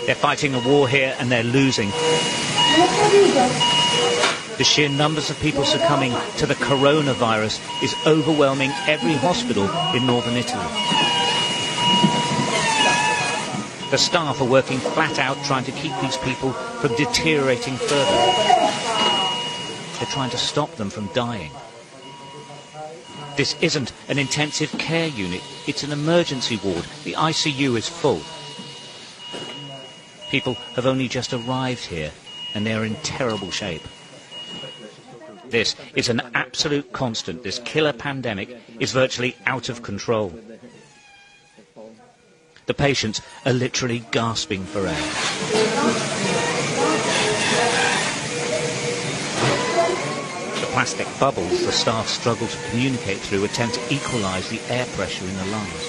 They're fighting a war here and they're losing. The sheer numbers of people succumbing to the coronavirus is overwhelming every hospital in northern Italy. The staff are working flat out trying to keep these people from deteriorating further. They're trying to stop them from dying. This isn't an intensive care unit, it's an emergency ward. The ICU is full. People have only just arrived here and they're in terrible shape. This is an absolute constant. This killer pandemic is virtually out of control. The patients are literally gasping for air. The plastic bubbles the staff struggle to communicate through attempt to equalise the air pressure in the lungs.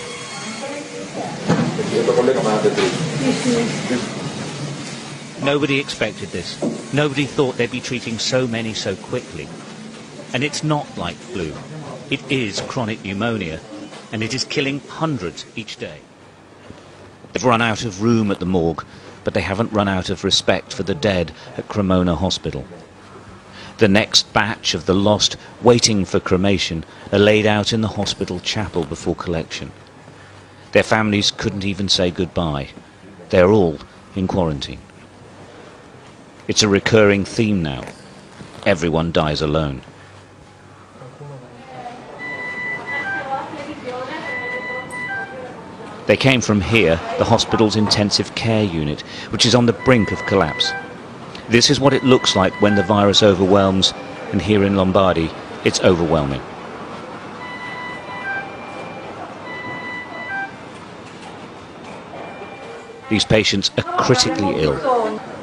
Nobody expected this. Nobody thought they'd be treating so many so quickly. And it's not like flu. It is chronic pneumonia, and it is killing hundreds each day. They've run out of room at the morgue, but they haven't run out of respect for the dead at Cremona Hospital. The next batch of the lost waiting for cremation are laid out in the hospital chapel before collection. Their families couldn't even say goodbye. They're all in quarantine. It's a recurring theme now. Everyone dies alone. They came from here, the hospital's intensive care unit, which is on the brink of collapse. This is what it looks like when the virus overwhelms, and here in Lombardy, it's overwhelming. These patients are critically ill.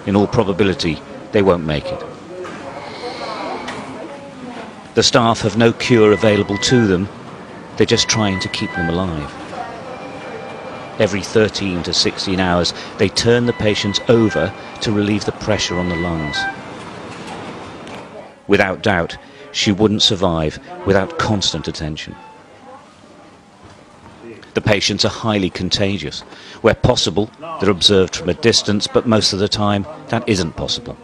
In all probability, they won't make it. The staff have no cure available to them. They're just trying to keep them alive. Every 13 to 16 hours, they turn the patients over to relieve the pressure on the lungs. Without doubt, she wouldn't survive without constant attention. The patients are highly contagious. Where possible, they're observed from a distance, but most of the time, that isn't possible.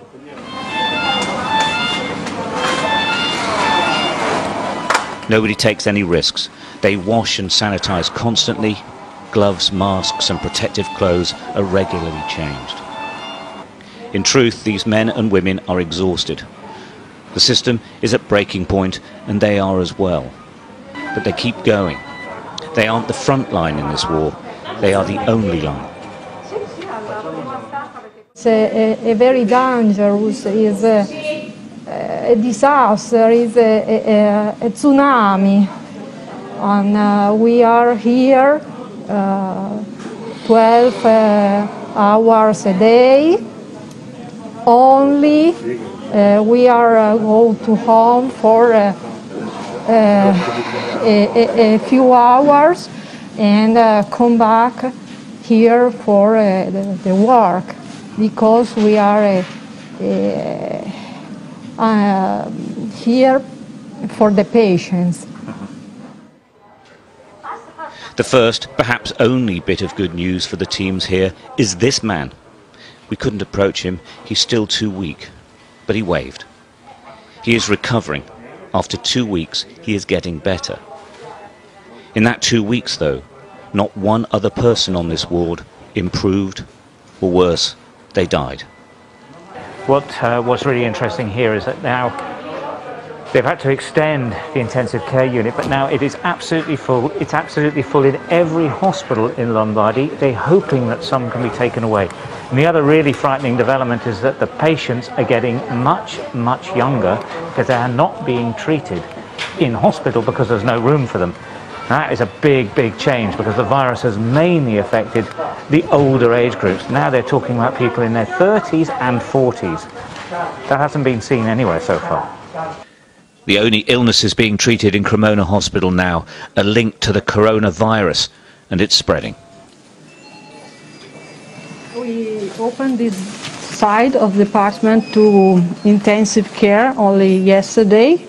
Nobody takes any risks. They wash and sanitize constantly. Gloves, masks and protective clothes are regularly changed. In truth, these men and women are exhausted. The system is at breaking point, and they are as well. But they keep going. They aren't the front line in this war. They are the only line. It's a very dangerous, is a disaster, is a tsunami. And we are here 12 hours a day. Only we are go to home for a few hours and come back here for the work, because we are here for the patients. The first, perhaps only bit of good news for the teams here is this man. We couldn't approach him, he's still too weak, but he waved. He is recovering. After 2 weeks, he is getting better. In that 2 weeks, though, not one other person on this ward improved, or worse, they died. What's really interesting here is that now they've had to extend the intensive care unit, but now it is absolutely full. It's absolutely full in every hospital in Lombardy. They're hoping that some can be taken away. And the other really frightening development is that the patients are getting much, much younger because they are not being treated in hospital because there's no room for them. That is a big, big change, because the virus has mainly affected the older age groups. Now they're talking about people in their 30s and 40s. That hasn't been seen anywhere so far. The only illnesses being treated in Cremona Hospital now are linked to the coronavirus, and it's spreading. We opened this side of the department to intensive care only yesterday,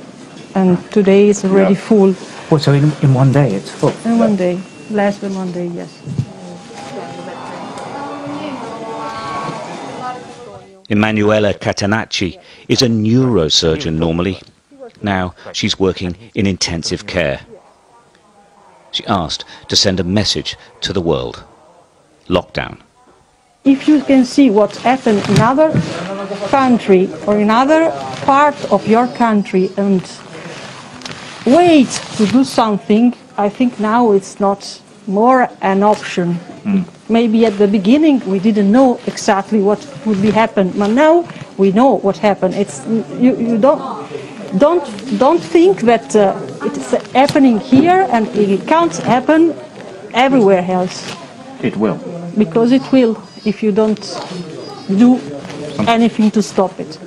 and today it's already full. Well, so in one day it's full? In one day, less than one day, yes. Emanuela Catenacci is a neurosurgeon normally. Now she's working in intensive care. She asked to send a message to the world. Lockdown. If you can see what's happened in other country or in other part of your country and wait to do something, I think now it's not more an option. Maybe at the beginning we didn't know exactly what would be happen, but now we know what happened. It's you don't think that it's happening here and it can't happen everywhere else. It will. Because it will if you don't do anything to stop it.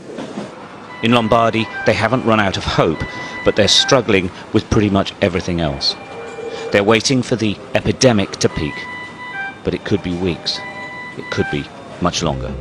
In Lombardy, they haven't run out of hope, but they're struggling with pretty much everything else. They're waiting for the epidemic to peak, but it could be weeks. It could be much longer.